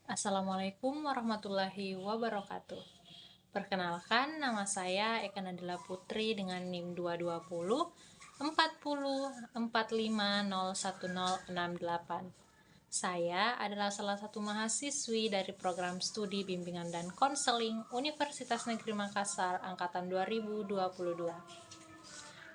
Assalamualaikum warahmatullahi wabarakatuh. Perkenalkan, nama saya Eka Nadila Putri dengan NIM 220 40 450168. Saya adalah salah satu mahasiswi dari program studi bimbingan dan konseling Universitas Negeri Makassar angkatan 2022.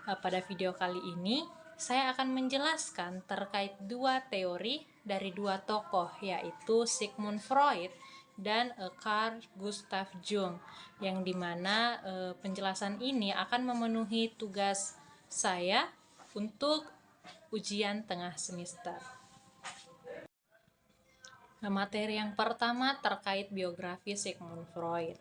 Pada video kali ini, saya akan menjelaskan terkait dua teori dari dua tokoh, yaitu Sigmund Freud dan Carl Gustav Jung, yang dimana penjelasan ini akan memenuhi tugas saya untuk ujian tengah semester. Materi yang pertama terkait biografi Sigmund Freud.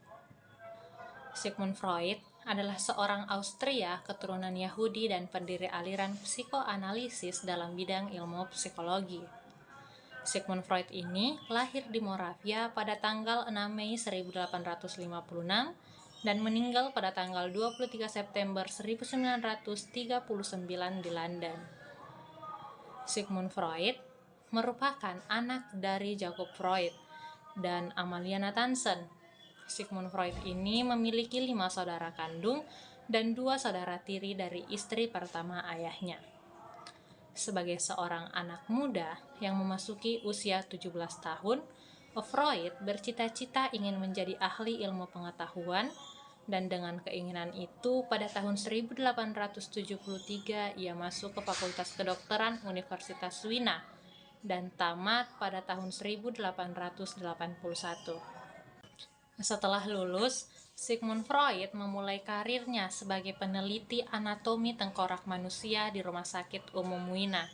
Sigmund Freud adalah seorang Austria keturunan Yahudi dan pendiri aliran psikoanalisis dalam bidang ilmu psikologi. Sigmund Freud ini lahir di Moravia pada tanggal 6 Mei 1856 dan meninggal pada tanggal 23 September 1939 di London. Sigmund Freud merupakan anak dari Jacob Freud dan Amalia Nathanson. Sigmund Freud ini memiliki 5 saudara kandung dan 2 saudara tiri dari istri pertama ayahnya. Sebagai seorang anak muda yang memasuki usia 17 tahun, Freud bercita-cita ingin menjadi ahli ilmu pengetahuan, dan dengan keinginan itu pada tahun 1873 ia masuk ke Fakultas Kedokteran Universitas Wina dan tamat pada tahun 1881. Setelah lulus, Sigmund Freud memulai karirnya sebagai peneliti anatomi tengkorak manusia di Rumah Sakit Umum Wina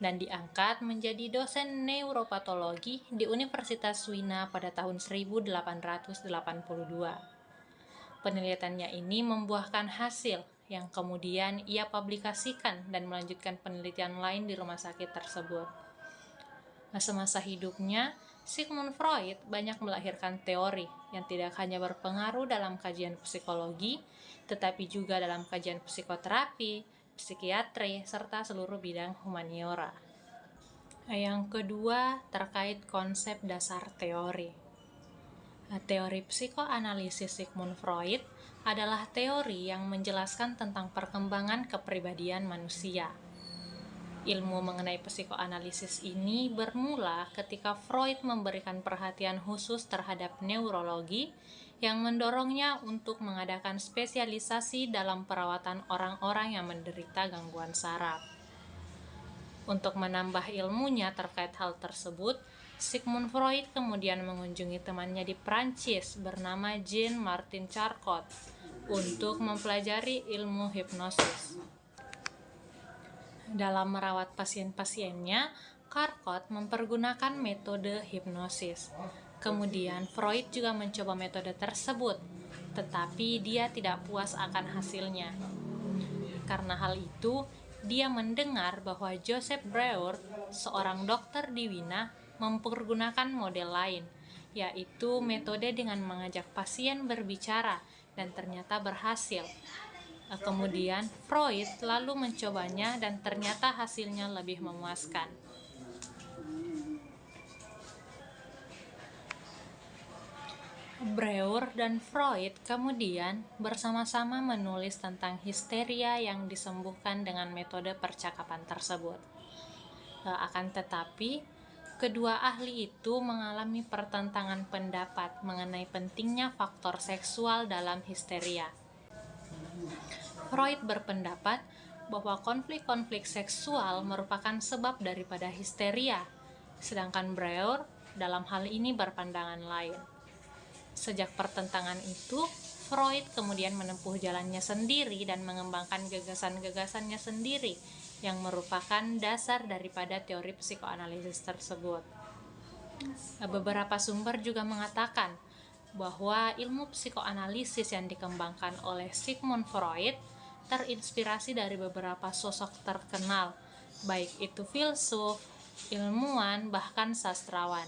dan diangkat menjadi dosen neuropatologi di Universitas Wina pada tahun 1882. Penelitiannya ini membuahkan hasil yang kemudian ia publikasikan dan melanjutkan penelitian lain di rumah sakit tersebut. Semasa hidupnya, Sigmund Freud banyak melahirkan teori yang tidak hanya berpengaruh dalam kajian psikologi, tetapi juga dalam kajian psikoterapi, psikiatri, serta seluruh bidang humaniora. Yang kedua, terkait konsep dasar teori. Teori psikoanalisis Sigmund Freud adalah teori yang menjelaskan tentang perkembangan kepribadian manusia. Ilmu mengenai psikoanalisis ini bermula ketika Freud memberikan perhatian khusus terhadap neurologi yang mendorongnya untuk mengadakan spesialisasi dalam perawatan orang-orang yang menderita gangguan saraf. Untuk menambah ilmunya terkait hal tersebut, Sigmund Freud kemudian mengunjungi temannya di Prancis bernama Jean-Martin Charcot untuk mempelajari ilmu hipnosis. Dalam merawat pasien-pasiennya, Charcot mempergunakan metode hipnosis. Kemudian Freud juga mencoba metode tersebut, tetapi dia tidak puas akan hasilnya. Karena hal itu, dia mendengar bahwa Joseph Breuer, seorang dokter di Wina, mempergunakan model lain, yaitu metode dengan mengajak pasien berbicara, dan ternyata berhasil. Kemudian Freud lalu mencobanya dan ternyata hasilnya lebih memuaskan. Breuer dan Freud kemudian bersama-sama menulis tentang histeria yang disembuhkan dengan metode percakapan tersebut. Akan tetapi, kedua ahli itu mengalami pertentangan pendapat mengenai pentingnya faktor seksual dalam histeria. Freud berpendapat bahwa konflik-konflik seksual merupakan sebab daripada histeria, sedangkan Breuer dalam hal ini berpandangan lain. Sejak pertentangan itu, Freud kemudian menempuh jalannya sendiri dan mengembangkan gagasan-gagasannya sendiri yang merupakan dasar daripada teori psikoanalisis tersebut. Beberapa sumber juga mengatakan bahwa ilmu psikoanalisis yang dikembangkan oleh Sigmund Freud terinspirasi dari beberapa sosok terkenal, baik itu filsuf, ilmuwan, bahkan sastrawan.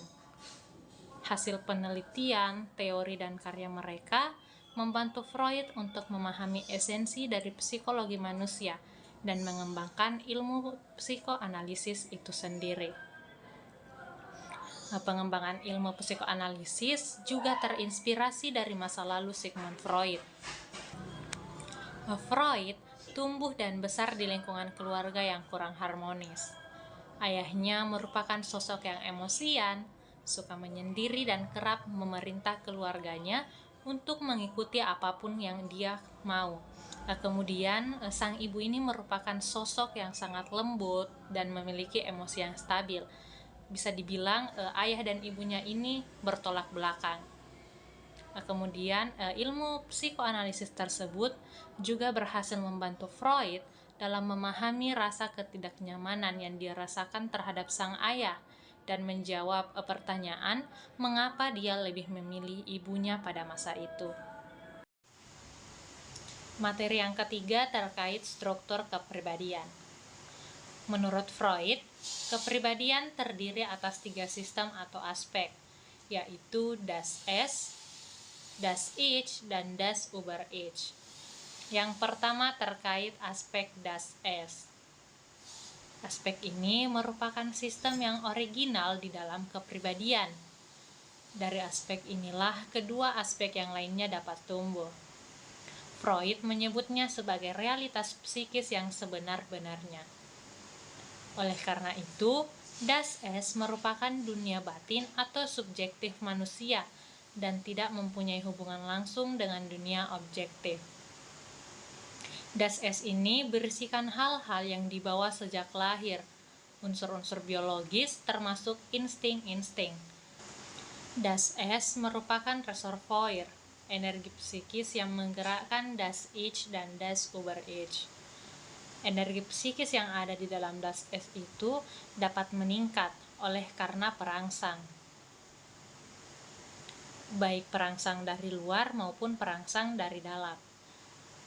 Hasil penelitian, teori, dan karya mereka membantu Freud untuk memahami esensi dari psikologi manusia dan mengembangkan ilmu psikoanalisis itu sendiri. Pengembangan ilmu psikoanalisis juga terinspirasi dari masa lalu Sigmund Freud. Freud tumbuh dan besar di lingkungan keluarga yang kurang harmonis. Ayahnya merupakan sosok yang emosian, suka menyendiri dan kerap memerintah keluarganya untuk mengikuti apapun yang dia mau. Kemudian sang ibu ini merupakan sosok yang sangat lembut dan memiliki emosi yang stabil. Bisa dibilang ayah dan ibunya ini bertolak belakang. Kemudian ilmu psikoanalisis tersebut juga berhasil membantu Freud dalam memahami rasa ketidaknyamanan yang dia rasakan terhadap sang ayah dan menjawab pertanyaan mengapa dia lebih memilih ibunya pada masa itu. Materi yang ketiga terkait struktur kepribadian. Menurut Freud, kepribadian terdiri atas 3 sistem atau aspek, yaitu Das Es, Das Ich, dan Das Über-Ich. Yang pertama terkait aspek Das Es. Aspek ini merupakan sistem yang original di dalam kepribadian. Dari aspek inilah kedua aspek yang lainnya dapat tumbuh. Freud menyebutnya sebagai realitas psikis yang sebenar-benarnya. Oleh karena itu, Das Es merupakan dunia batin atau subjektif manusia dan tidak mempunyai hubungan langsung dengan dunia objektif. Das Es ini berisikan hal-hal yang dibawa sejak lahir, unsur-unsur biologis termasuk insting-insting. Das Es merupakan reservoir, energi psikis yang menggerakkan Das Ich dan Das Über-Ich. Energi psikis yang ada di dalam Das Es itu dapat meningkat oleh karena perangsang, baik perangsang dari luar maupun perangsang dari dalam.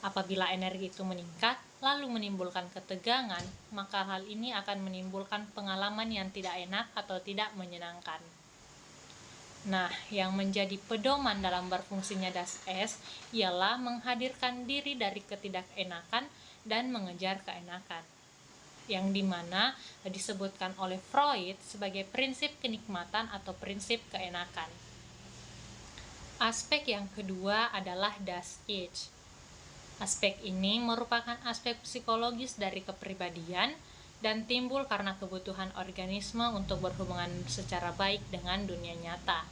Apabila energi itu meningkat, lalu menimbulkan ketegangan, maka hal ini akan menimbulkan pengalaman yang tidak enak atau tidak menyenangkan. Nah, yang menjadi pedoman dalam berfungsinya Das Es ialah menghadirkan diri dari ketidakenakan dan mengejar keenakan, yang dimana disebutkan oleh Freud sebagai prinsip kenikmatan atau prinsip keenakan. Aspek yang kedua adalah Das Ich. Aspek ini merupakan aspek psikologis dari kepribadian dan timbul karena kebutuhan organisme untuk berhubungan secara baik dengan dunia nyata.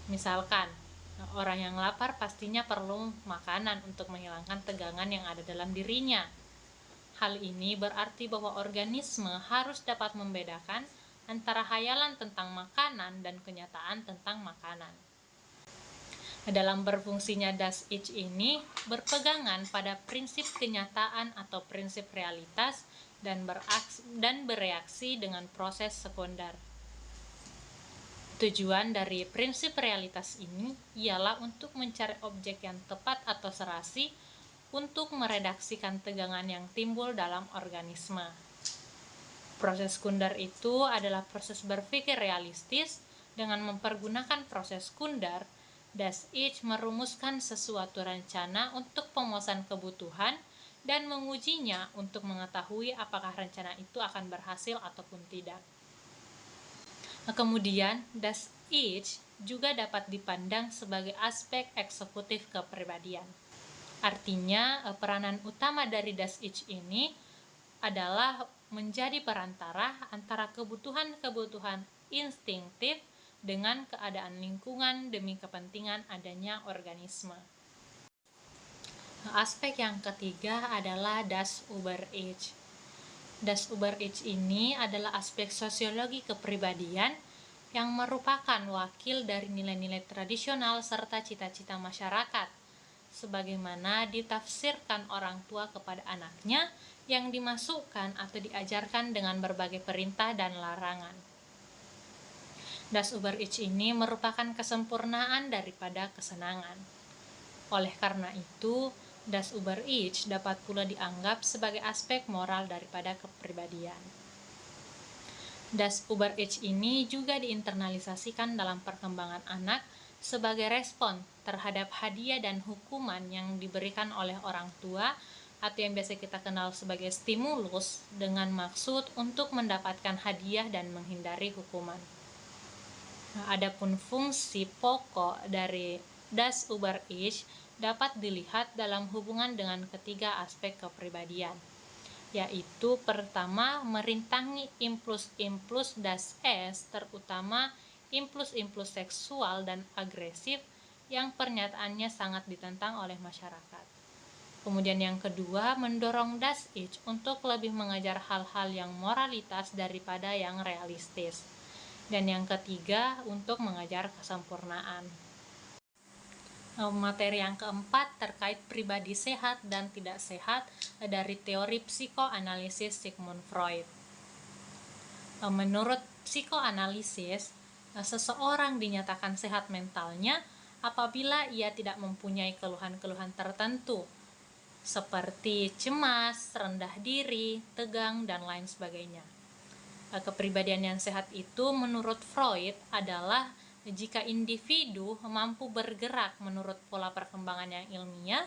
Misalkan, orang yang lapar pastinya perlu makanan untuk menghilangkan tegangan yang ada dalam dirinya. Hal ini berarti bahwa organisme harus dapat membedakan antara hayalan tentang makanan dan kenyataan tentang makanan. Dalam berfungsinya Das Ich ini berpegangan pada prinsip kenyataan atau prinsip realitas dan bereaksi dengan proses sekunder. Tujuan dari prinsip realitas ini ialah untuk mencari objek yang tepat atau serasi untuk meredaksikan tegangan yang timbul dalam organisme. Proses sekunder itu adalah proses berpikir realistis. Dengan mempergunakan proses sekunder, Das Ich merumuskan sesuatu rencana untuk pemuasan kebutuhan dan mengujinya untuk mengetahui apakah rencana itu akan berhasil ataupun tidak. Kemudian, Das Ich juga dapat dipandang sebagai aspek eksekutif kepribadian. Artinya, peranan utama dari Das Ich ini adalah menjadi perantara antara kebutuhan-kebutuhan instinktif dengan keadaan lingkungan demi kepentingan adanya organisme. Aspek yang ketiga adalah Das Über-Ich. Das Über-Ich ini adalah aspek sosiologi kepribadian yang merupakan wakil dari nilai-nilai tradisional serta cita-cita masyarakat, sebagaimana ditafsirkan orang tua kepada anaknya yang dimasukkan atau diajarkan dengan berbagai perintah dan larangan. Das Über-Ich ini merupakan kesempurnaan daripada kesenangan. Oleh karena itu, Das Über-Ich dapat pula dianggap sebagai aspek moral daripada kepribadian. Das Über-Ich ini juga diinternalisasikan dalam perkembangan anak sebagai respon terhadap hadiah dan hukuman yang diberikan oleh orang tua atau yang biasa kita kenal sebagai stimulus dengan maksud untuk mendapatkan hadiah dan menghindari hukuman. Adapun fungsi pokok dari das über Ich dapat dilihat dalam hubungan dengan ketiga aspek kepribadian, yaitu pertama merintangi impuls-impuls das Es, terutama impuls-impuls seksual dan agresif yang pernyataannya sangat ditentang oleh masyarakat. Kemudian yang kedua, mendorong das Ich untuk lebih mengajar hal-hal yang moralitas daripada yang realistis. Dan yang ketiga, untuk mengajar kesempurnaan. Materi yang keempat terkait pribadi sehat dan tidak sehat dari teori psikoanalisis Sigmund Freud. Menurut psikoanalisis, seseorang dinyatakan sehat mentalnya apabila ia tidak mempunyai keluhan-keluhan tertentu seperti cemas, rendah diri, tegang, dan lain sebagainya. Kepribadian yang sehat itu menurut Freud adalah jika individu mampu bergerak menurut pola perkembangan yang ilmiah,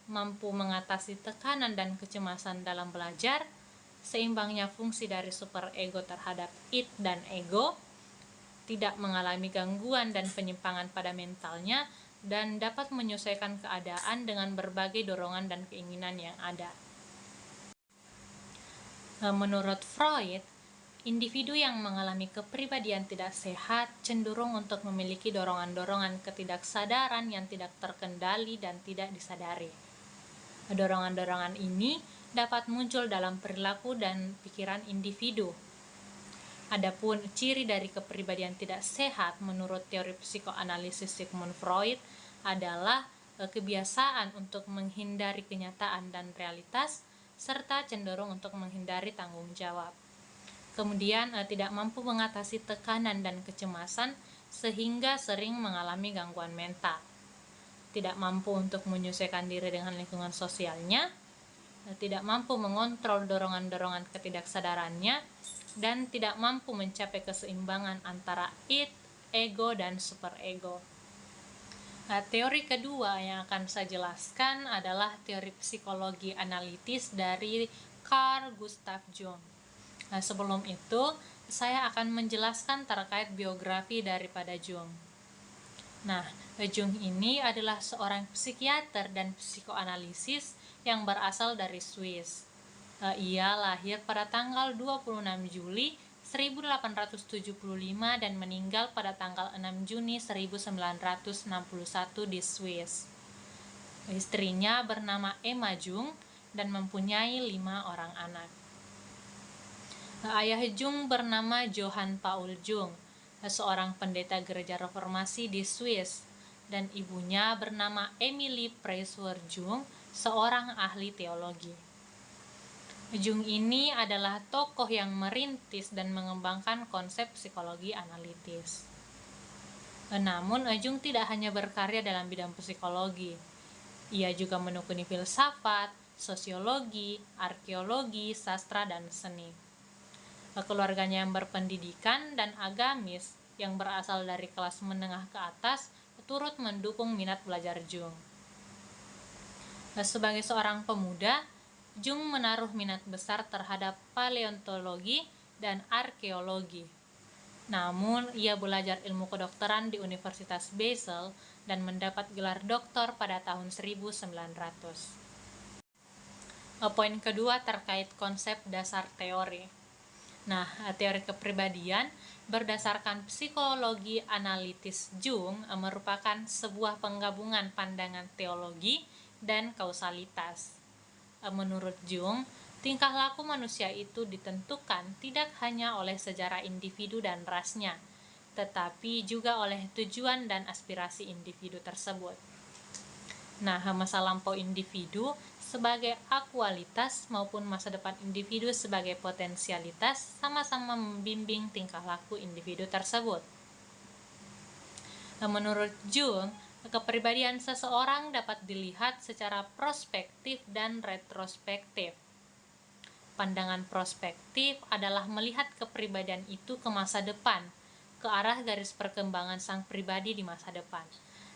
mampu mengatasi tekanan dan kecemasan dalam belajar, seimbangnya fungsi dari superego terhadap id dan ego, tidak mengalami gangguan dan penyimpangan pada mentalnya, dan dapat menyesuaikan keadaan dengan berbagai dorongan dan keinginan yang ada. Menurut Freud, individu yang mengalami kepribadian tidak sehat cenderung untuk memiliki dorongan-dorongan ketidaksadaran yang tidak terkendali dan tidak disadari. Dorongan-dorongan ini dapat muncul dalam perilaku dan pikiran individu. Adapun ciri dari kepribadian tidak sehat menurut teori psikoanalisis Sigmund Freud adalah kebiasaan untuk menghindari kenyataan dan realitas, serta cenderung untuk menghindari tanggung jawab. Kemudian tidak mampu mengatasi tekanan dan kecemasan sehingga sering mengalami gangguan mental. Tidak mampu untuk menyesuaikan diri dengan lingkungan sosialnya, tidak mampu mengontrol dorongan-dorongan ketidaksadarannya, dan tidak mampu mencapai keseimbangan antara id, ego, dan superego. Teori kedua yang akan saya jelaskan adalah teori psikologi analitis dari Carl Gustav Jung. Sebelum itu, saya akan menjelaskan terkait biografi daripada Jung. Jung ini adalah seorang psikiater dan psikoanalisis yang berasal dari Swiss. Ia lahir pada tanggal 26 Juli 1875 dan meninggal pada tanggal 6 Juni 1961 di Swiss. Istrinya bernama Emma Jung dan mempunyai 5 orang anak. Ayah Jung bernama Johann Paul Jung, seorang pendeta gereja reformasi di Swiss, dan ibunya bernama Emily Preisler Jung, seorang ahli teologi. Jung ini adalah tokoh yang merintis dan mengembangkan konsep psikologi analitis. Namun, Jung tidak hanya berkarya dalam bidang psikologi. Ia juga menekuni filsafat, sosiologi, arkeologi, sastra, dan seni. Keluarganya yang berpendidikan dan agamis yang berasal dari kelas menengah ke atas turut mendukung minat belajar Jung. Sebagai seorang pemuda, Jung menaruh minat besar terhadap paleontologi dan arkeologi. Namun, ia belajar ilmu kedokteran di Universitas Basel dan mendapat gelar doktor pada tahun 1900. Poin kedua terkait konsep dasar teori. Teori kepribadian berdasarkan psikologi analitis Jung merupakan sebuah penggabungan pandangan teologi dan kausalitas. Menurut Jung, tingkah laku manusia itu ditentukan tidak hanya oleh sejarah individu dan rasnya, tetapi juga oleh tujuan dan aspirasi individu tersebut. Masa lampau individu sebagai akualitas maupun masa depan individu sebagai potensialitas sama-sama membimbing tingkah laku individu tersebut. Menurut Jung, kepribadian seseorang dapat dilihat secara prospektif dan retrospektif. Pandangan prospektif adalah melihat kepribadian itu ke masa depan, ke arah garis perkembangan sang pribadi di masa depan.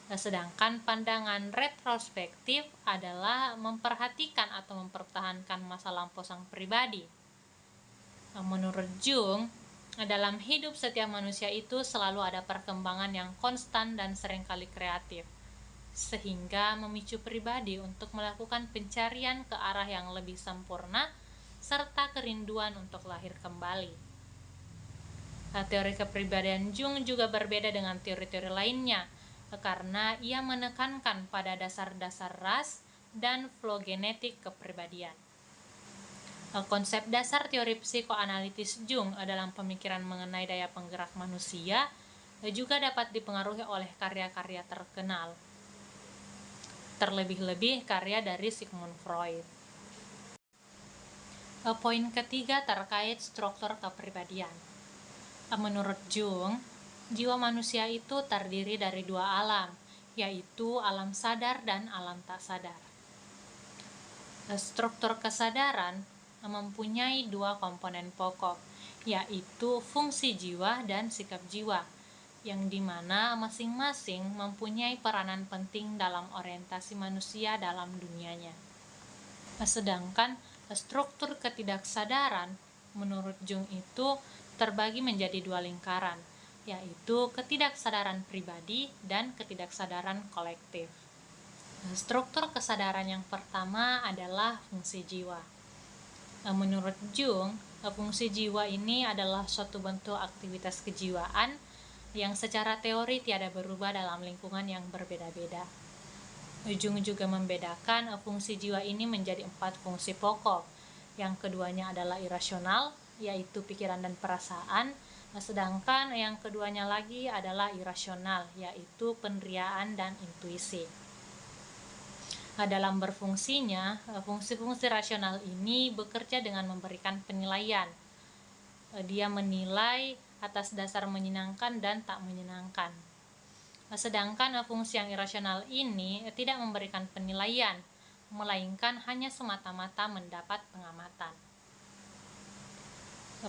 Sedangkan pandangan retrospektif adalah memperhatikan atau mempertahankan masa lampau sang pribadi. Menurut Jung, Dalam hidup setiap manusia itu selalu ada perkembangan yang konstan dan seringkali kreatif, sehingga memicu pribadi untuk melakukan pencarian ke arah yang lebih sempurna serta kerinduan untuk lahir kembali. Teori kepribadian Jung juga berbeda dengan teori-teori lainnya, karena ia menekankan pada dasar-dasar ras dan filogenetik kepribadian. Konsep dasar teori psikoanalitis Jung dalam pemikiran mengenai daya penggerak manusia juga dapat dipengaruhi oleh karya-karya terkenal, terlebih-lebih karya dari Sigmund Freud. Poin ketiga terkait struktur kepribadian. Menurut Jung, jiwa manusia itu terdiri dari dua alam, yaitu alam sadar dan alam tak sadar. Struktur kesadaran mempunyai dua komponen pokok, yaitu fungsi jiwa dan sikap jiwa, yang dimana masing-masing mempunyai peranan penting dalam orientasi manusia dalam dunianya. Sedangkan struktur ketidaksadaran menurut Jung itu terbagi menjadi dua lingkaran, yaitu ketidaksadaran pribadi dan ketidaksadaran kolektif. Struktur kesadaran yang pertama adalah fungsi jiwa. Menurut Jung, fungsi jiwa ini adalah suatu bentuk aktivitas kejiwaan yang secara teori tiada berubah dalam lingkungan yang berbeda-beda. Jung juga membedakan fungsi jiwa ini menjadi 4 fungsi pokok. Yang keduanya adalah irasional, yaitu pikiran dan perasaan, sedangkan yang keduanya lagi adalah irasional, yaitu penderiaan dan intuisi. Dalam berfungsinya, fungsi-fungsi rasional ini bekerja dengan memberikan penilaian. Dia menilai atas dasar menyenangkan dan tak menyenangkan. Sedangkan fungsi yang irasional ini tidak memberikan penilaian, melainkan hanya semata-mata mendapat pengamatan.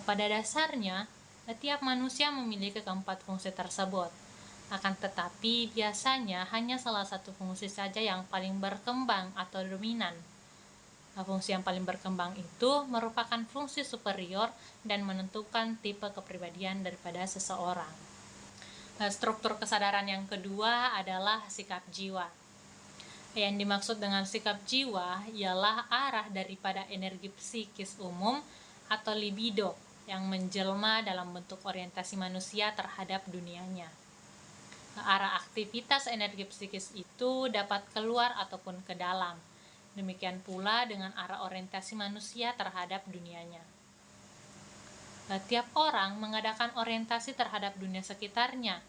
Pada dasarnya, tiap manusia memiliki keempat fungsi tersebut. Akan tetapi, biasanya hanya salah satu fungsi saja yang paling berkembang atau dominan. Fungsi yang paling berkembang itu merupakan fungsi superior dan menentukan tipe kepribadian daripada seseorang. Struktur kesadaran yang kedua adalah sikap jiwa. Yang dimaksud dengan sikap jiwa ialah arah daripada energi psikis umum atau libido yang menjelma dalam bentuk orientasi manusia terhadap dunianya. Arah aktivitas energi psikis itu dapat keluar ataupun ke dalam. Demikian pula dengan arah orientasi manusia terhadap dunianya. Tiap orang mengadakan orientasi terhadap dunia sekitarnya.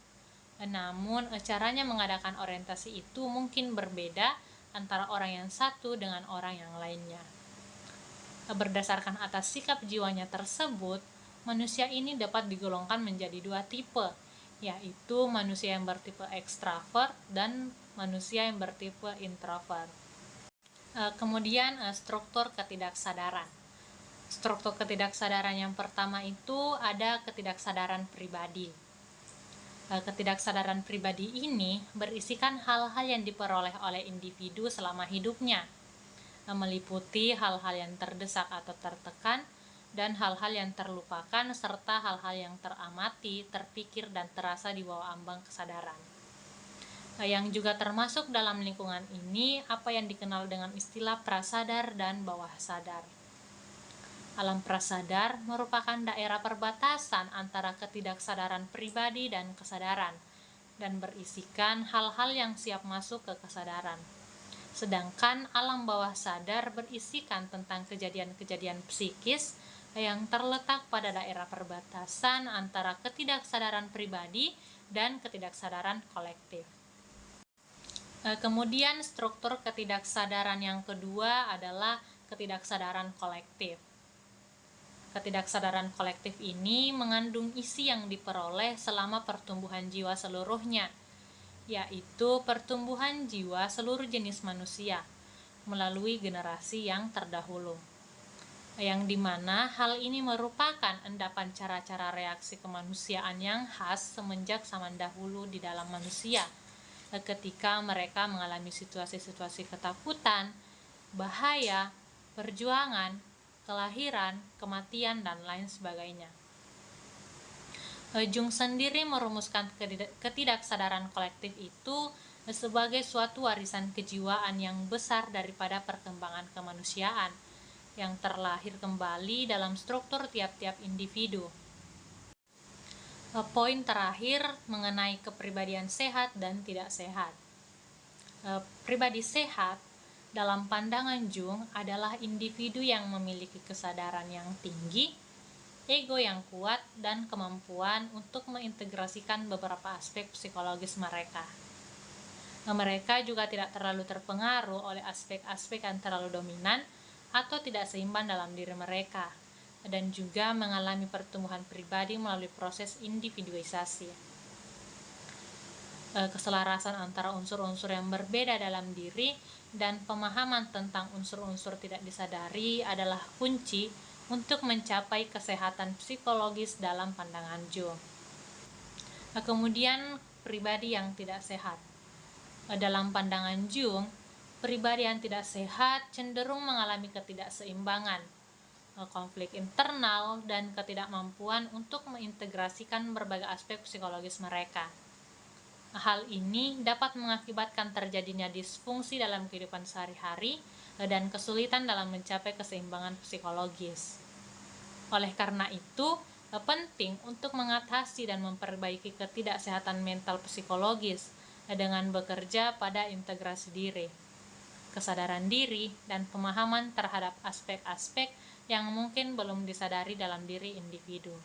Namun, caranya mengadakan orientasi itu mungkin berbeda antara orang yang satu dengan orang yang lainnya. Berdasarkan atas sikap jiwanya tersebut, manusia ini dapat digolongkan menjadi 2 tipe, yaitu manusia yang bertipe ekstrovert dan manusia yang bertipe introvert. Kemudian struktur ketidaksadaran. Struktur ketidaksadaran yang pertama itu ada ketidaksadaran pribadi. Ketidaksadaran pribadi ini berisikan hal-hal yang diperoleh oleh individu selama hidupnya, meliputi hal-hal yang terdesak atau tertekan, dan hal-hal yang terlupakan, serta hal-hal yang teramati, terpikir, dan terasa di bawah ambang kesadaran. Yang juga termasuk dalam lingkungan ini apa yang dikenal dengan istilah prasadar dan bawah sadar. Alam prasadar merupakan daerah perbatasan antara ketidaksadaran pribadi dan kesadaran, dan berisikan hal-hal yang siap masuk ke kesadaran. Sedangkan alam bawah sadar berisikan tentang kejadian-kejadian psikis yang terletak pada daerah perbatasan antara ketidaksadaran pribadi dan ketidaksadaran kolektif. Kemudian struktur ketidaksadaran yang kedua adalah ketidaksadaran kolektif. Ketidaksadaran kolektif ini mengandung isi yang diperoleh selama pertumbuhan jiwa seluruhnya, yaitu pertumbuhan jiwa seluruh jenis manusia melalui generasi yang terdahulu, yang dimana hal ini merupakan endapan cara-cara reaksi kemanusiaan yang khas semenjak zaman dahulu di dalam manusia ketika mereka mengalami situasi-situasi ketakutan, bahaya, perjuangan, kelahiran, kematian, dan lain sebagainya. Jung sendiri merumuskan ketidaksadaran kolektif itu sebagai suatu warisan kejiwaan yang besar daripada perkembangan kemanusiaan yang terlahir kembali dalam struktur tiap-tiap individu. Poin terakhir mengenai kepribadian sehat dan tidak sehat. Pribadi sehat dalam pandangan Jung adalah individu yang memiliki kesadaran yang tinggi, ego yang kuat, dan kemampuan untuk mengintegrasikan beberapa aspek psikologis mereka. Mereka juga tidak terlalu terpengaruh oleh aspek-aspek yang terlalu dominan atau tidak seimbang dalam diri mereka, dan juga mengalami pertumbuhan pribadi melalui proses individualisasi. Keselarasan antara unsur-unsur yang berbeda dalam diri dan pemahaman tentang unsur-unsur tidak disadari adalah kunci untuk mencapai kesehatan psikologis dalam pandangan Jung. Kemudian pribadi yang tidak sehat. Dalam pandangan Jung, pribadi yang tidak sehat cenderung mengalami ketidakseimbangan, konflik internal, dan ketidakmampuan untuk mengintegrasikan berbagai aspek psikologis mereka. Hal ini dapat mengakibatkan terjadinya disfungsi dalam kehidupan sehari-hari dan kesulitan dalam mencapai keseimbangan psikologis. Oleh karena itu, penting untuk mengatasi dan memperbaiki ketidaksehatan mental psikologis dengan bekerja pada integrasi diri, kesadaran diri, dan pemahaman terhadap aspek-aspek yang mungkin belum disadari dalam diri individu.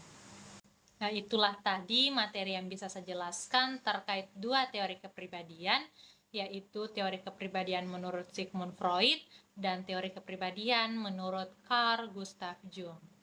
Nah, itulah tadi materi yang bisa saya jelaskan terkait dua teori kepribadian, yaitu teori kepribadian menurut Sigmund Freud dan teori kepribadian menurut Carl Gustav Jung.